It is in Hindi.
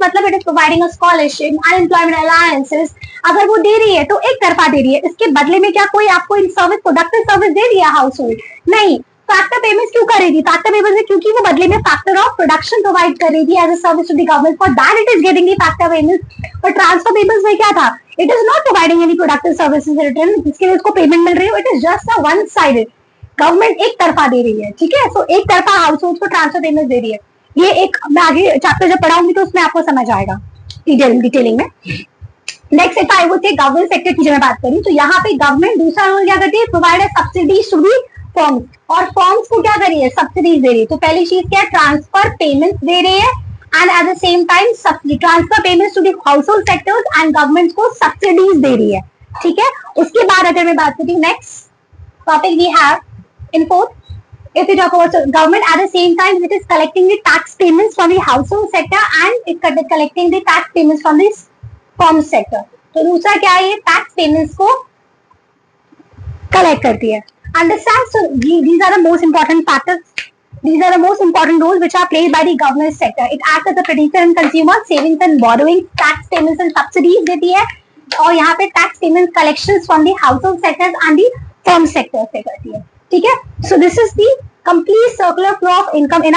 मतलब it is providing a scholarship, unemployment alliances, अगर वो दे रही है तो एक तरफा दे रही है, इसके बदले में क्या कोई आपको इन सर्विस प्रोडक्टिव सर्विस दे रही है हाउस होल्ड? नहीं। फैक्टर पेमेंट्स क्यों करेगी? फैक्टर पेमेंट्स क्योंकि वो बदले में फैक्टर ऑफ प्रोडक्शन प्रोवाइड करेगी as a service to the government, for that it is getting the factor payments. और ट्रांसफर पेमेंट्स में क्या था? It is not providing any productive services return, जिसके लिए उसको पेमेंट मिल रही है, it is just a one sided, government एक तरफा दे रही है, ठीक है। सो एक तरफा हाउस होल्ड को ट्रांसफर पेमेंट दे रही है। ये एक मैं आगे चैप्टर जब पढ़ाऊंगी तो उसमें आपको समझ आएगा डिटेलिंग में। Next if I would say government sector की जब मैं बात करूं तो यहाँ पे गवर्नमेंट दूसरा रोल क्या करती है? Provide subsidies to the firms, और फर्म्स को क्या कर रही है? सब्सिडीज दे रही है। तो पहली चीज क्या है? ट्रांसफर पेमेंट्स दे रही है and at the same time subsidy, transfer payments to the household sectors and government को सब्सिडीज दे रही है, ठीक है। उसके बाद अगर मैं बात करती हूँ next topic we have in fourth, if we talk about government at the same time it is collecting the tax payments from the household sector and it collecting the tax payments from the firm sector. तो दूसरा क्या है? ये टैक्स पेमेंट्स को कलेक्ट करती है। Understand? So these are the most important factors. These are the most important roles which are played by the government sector. It acts as a producer and consumer, savings and borrowing, tax payments and subsidies देती है, और यहाँ पे tax payments collections from the household sectors and the firm sector से करती है, ठीक है। So this is the complete circular flow of income in